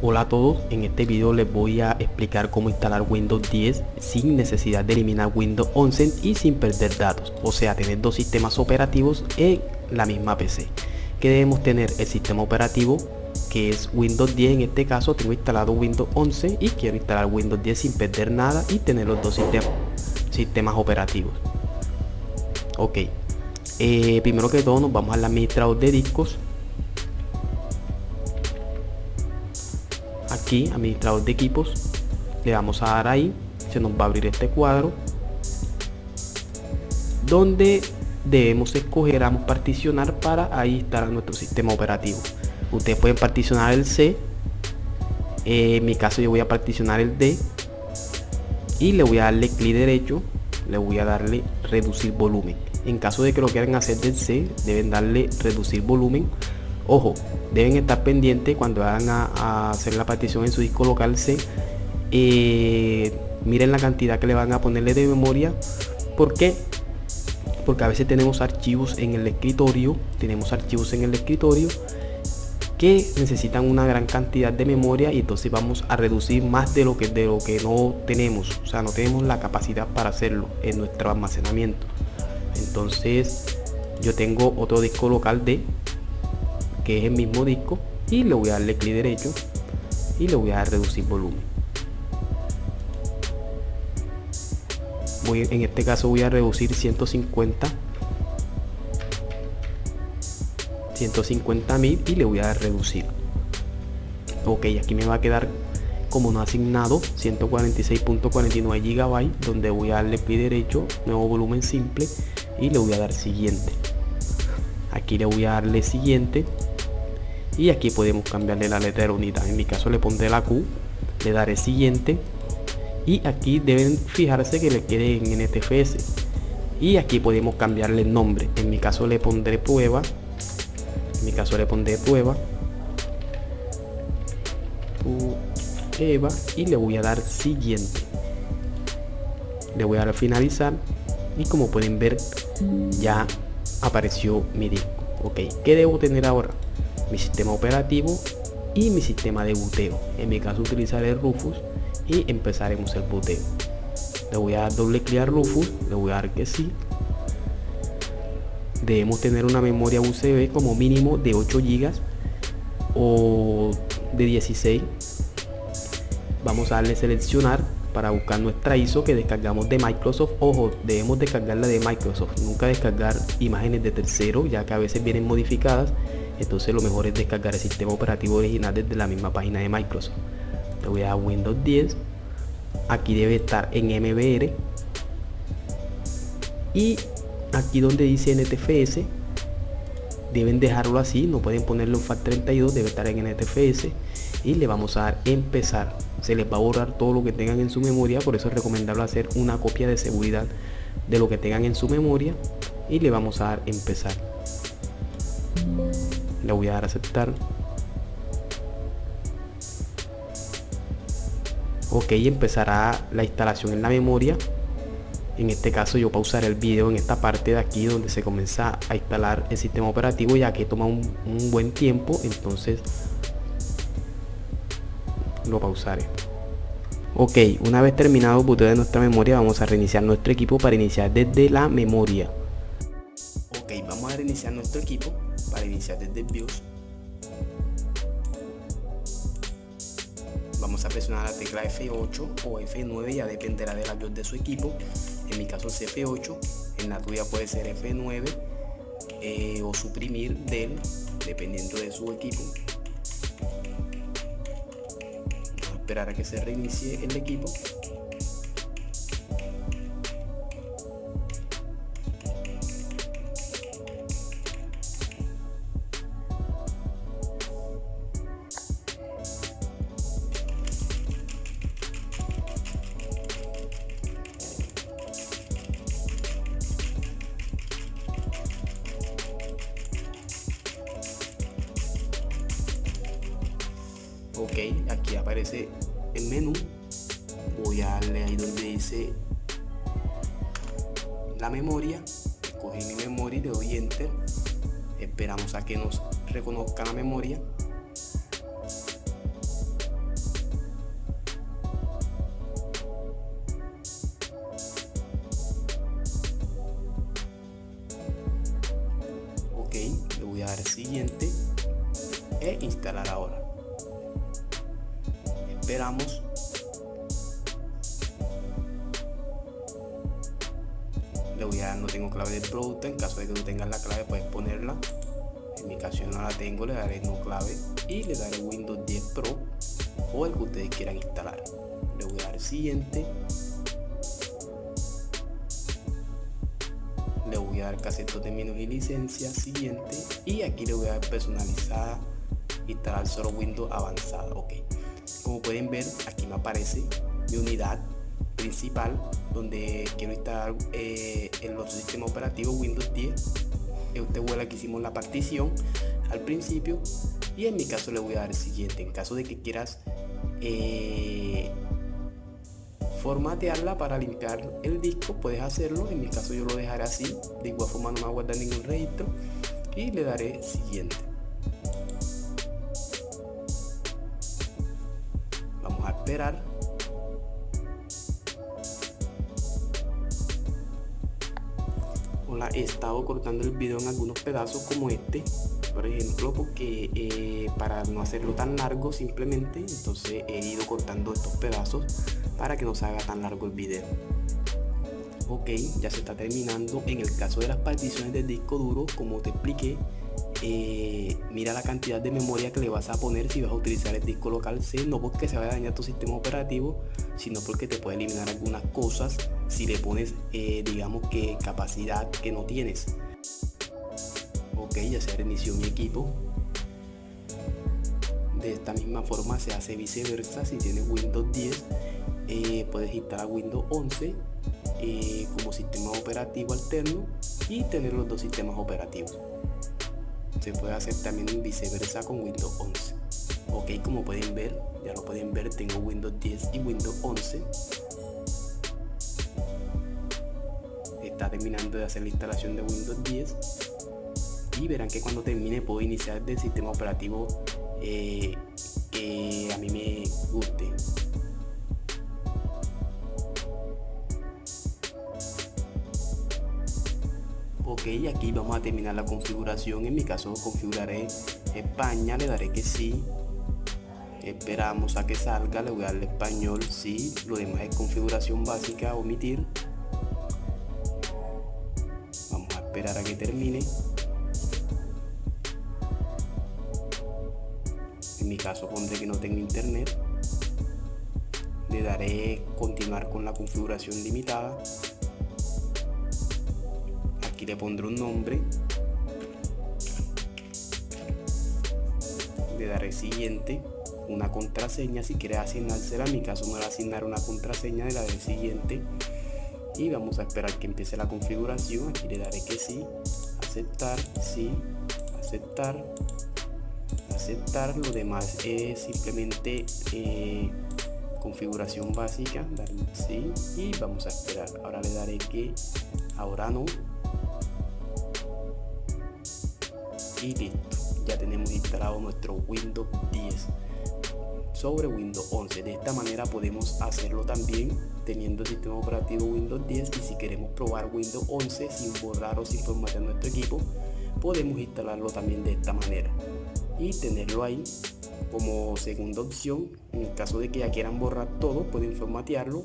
Hola a todos, en este video les voy a explicar cómo instalar Windows 10 sin necesidad de eliminar Windows 11 y sin perder datos, o sea, tener dos sistemas operativos en la misma PC. Que debemos tener el sistema operativo que es Windows 10, en este caso tengo instalado Windows 11 y quiero instalar Windows 10 sin perder nada y tener los dos sistemas operativos. Ok, primero que todo nos vamos al administrador de discos. Aquí, administrador de equipos, le vamos a dar ahí, se nos va a abrir este cuadro donde debemos escoger, vamos a particionar para ahí instalar nuestro sistema operativo. Ustedes pueden particionar el C, en mi caso yo voy a particionar el D y le voy a darle clic derecho, le voy a darle reducir volumen. En caso de que lo quieran hacer del C, deben darle reducir volumen. Ojo, deben estar pendientes cuando vayan a hacer la partición en su disco local C. Miren la cantidad que le van a ponerle de memoria. ¿Por qué? Porque a veces tenemos archivos en el escritorio, que necesitan una gran cantidad de memoria y entonces vamos a reducir más de lo que no tenemos, o sea, no tenemos la capacidad para hacerlo en nuestro almacenamiento. Entonces yo tengo otro disco local D, que es el mismo disco, y le voy a darle clic derecho y le voy a dar reducir volumen. En este caso voy a reducir 150.000 y le voy a dar reducir. Ok, aquí me va a quedar como no asignado 146.49 GB, donde voy a darle clic derecho, nuevo volumen simple, y le voy a dar siguiente. Aquí le voy a darle siguiente y aquí podemos cambiarle la letra de la unidad. En mi caso le pondré la Q, le daré siguiente y aquí deben fijarse que le quede en NTFS y aquí podemos cambiarle el nombre. En mi caso le pondré prueba, y le voy a dar siguiente, le voy a dar finalizar y como pueden ver ya apareció mi disco. Ok, ¿qué debo tener ahora? Mi sistema operativo y mi sistema de boteo. En mi caso utilizaré Rufus y empezaremos el boteo. Le voy a dar doble clic a Rufus, le voy a dar que sí. Debemos tener una memoria USB como mínimo de 8 GB o de 16. Vamos a darle seleccionar para buscar nuestra ISO que descargamos de Microsoft. Ojo, debemos descargarla de Microsoft, nunca descargar imágenes de tercero, ya que a veces vienen modificadas. Entonces lo mejor es descargar el sistema operativo original desde la misma página de Microsoft. Le voy a dar Windows 10. Aquí debe estar en MBR y aquí donde dice NTFS deben dejarlo así, no pueden ponerlo en FAT32, debe estar en NTFS y le vamos a dar empezar. Se les va a borrar todo lo que tengan en su memoria, por eso es recomendable hacer una copia de seguridad de lo que tengan en su memoria y le vamos a dar empezar. Le voy a dar aceptar. Ok, empezará la instalación en la memoria. En este caso yo pausaré el video en esta parte de aquí donde se comienza a instalar el sistema operativo, ya que toma un buen tiempo, entonces lo pausaré. Ok, una vez terminado el boteo de nuestra memoria, vamos a reiniciar nuestro equipo para iniciar desde la memoria. Ok, vamos a reiniciar nuestro equipo para iniciar desde el BIOS. Vamos a presionar la tecla F8 o F9, ya dependerá de la BIOS de su equipo. En mi caso es F8, en la tuya puede ser F9 o suprimir del, dependiendo de su equipo. Vamos a esperar a que se reinicie el equipo. Ok, aquí aparece el menú, voy a darle ahí donde dice la memoria, escogí mi memoria y le doy enter, esperamos a que nos reconozca la memoria dar siguiente e instalar ahora. Esperamos. Le voy a dar, no tengo clave de producto, en caso de que tú tengas la clave puedes ponerla. En mi caso yo no la tengo, le daré no clave y le daré Windows 10 Pro o el que ustedes quieran instalar. Le voy a dar siguiente. Le voy a dar que acepto términos y licencia, siguiente, y aquí le voy a dar personalizada, instalar solo Windows avanzada. Ok, como pueden ver aquí me aparece mi unidad principal donde quiero instalar el otro sistema operativo Windows 10. Usted vuela que hicimos la partición al principio, y en mi caso le voy a dar siguiente. En caso de que quieras formatearla para limpiar el disco, puedes hacerlo. En mi caso yo lo dejaré así, de igual forma no me va a guardar ningún registro, y le daré siguiente. Vamos a esperar. Hola, he estado cortando el video en algunos pedazos como este, por ejemplo, porque para no hacerlo tan largo simplemente, entonces he ido cortando estos pedazos para que no se haga tan largo el video. Ok, ya se está terminando. En el caso de las particiones del disco duro, como te expliqué, mira la cantidad de memoria que le vas a poner si vas a utilizar el disco local C, no porque se vaya a dañar tu sistema operativo, sino porque te puede eliminar algunas cosas si le pones digamos que capacidad que no tienes. Ok, ya se reinició mi equipo. De esta misma forma se hace viceversa. Si tienes Windows 10 puedes instalar Windows 11 como sistema operativo alterno y tener los dos sistemas operativos. Se puede hacer también viceversa con Windows 11. Ok, como pueden ver, ya lo pueden ver, tengo Windows 10 y Windows 11. Está terminando de hacer la instalación de Windows 10 y verán que cuando termine puedo iniciar del sistema operativo que a mí me guste. Ok, aquí vamos a terminar la configuración. En mi caso configuraré España, le daré que sí. Esperamos a que salga, le voy a darle español, sí. Lo demás es configuración básica, omitir. Vamos a esperar a que termine. En mi caso pondré que no tengo internet. Le daré continuar con la configuración limitada. Aquí le pondré un nombre. Le daré siguiente. Una contraseña, si quieres asignársela, en mi caso me va a asignar una contraseña, le daré siguiente. Y vamos a esperar que empiece la configuración. Aquí le daré que sí. Aceptar, sí. Aceptar. Aceptar. Lo demás es simplemente configuración básica. Darle sí. Y vamos a esperar. Ahora le daré que ahora no. Y listo, ya tenemos instalado nuestro Windows 10 sobre Windows 11. De esta manera podemos hacerlo también teniendo el sistema operativo Windows 10, y si queremos probar Windows 11 sin borrar o sin formatear nuestro equipo, podemos instalarlo también de esta manera y tenerlo ahí como segunda opción. En el caso de que ya quieran borrar todo, pueden formatearlo.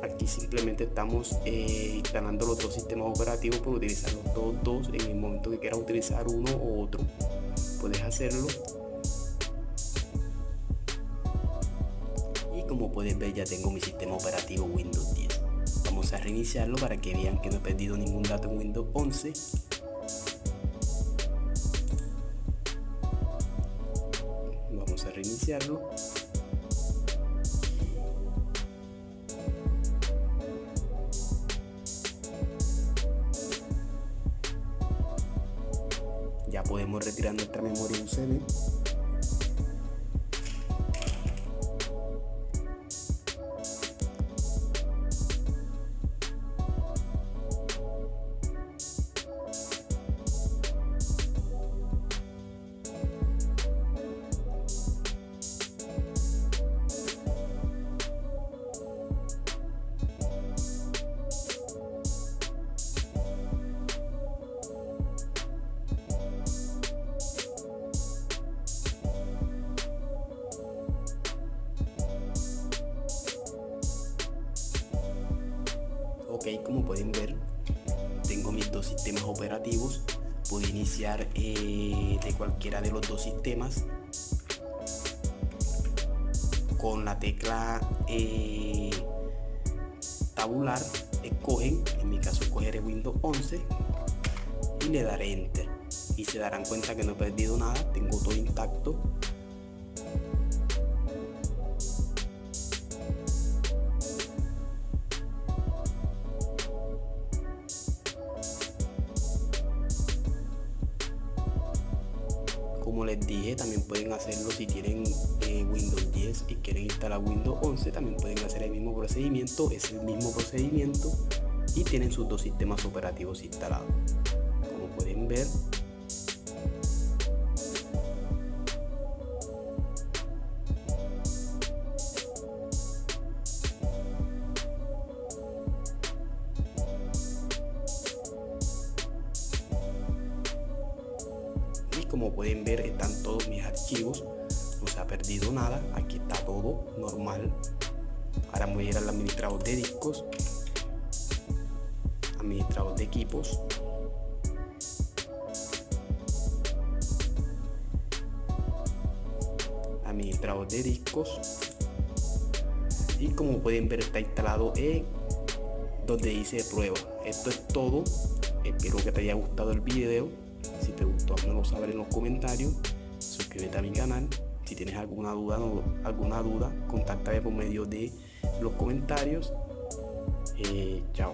Aquí simplemente estamos instalando los dos sistemas operativos por utilizar los dos. En el momento que quieras utilizar uno o otro, puedes hacerlo. Y como puedes ver, ya tengo mi sistema operativo Windows 10. Vamos a reiniciarlo para que vean que no he perdido ningún dato en Windows 11. Vamos a reiniciarlo. Ya podemos retirar nuestra memoria USB. Ok, como pueden ver, tengo mis dos sistemas operativos. Puedo iniciar de cualquiera de los dos sistemas con la tecla tabular. Escogen, en mi caso escogeré Windows 11 y le daré Enter, y se darán cuenta que no he perdido nada, tengo todo intacto. Como les dije, también pueden hacerlo si tienen Windows 10 y quieren instalar Windows 11, también pueden hacer el mismo procedimiento, es el mismo procedimiento y tienen sus dos sistemas operativos instalados. Como pueden ver, como pueden ver, están todos mis archivos, no se ha perdido nada, aquí está todo normal. Ahora voy a ir al administrador de discos, administrador de equipos, administrador de discos, y como pueden ver está instalado donde dice prueba. Esto es todo, espero que te haya gustado el video. Si te gustó, házmelo saber en los comentarios, suscríbete a mi canal. Si tienes alguna duda, contáctame por medio de los comentarios. Chao.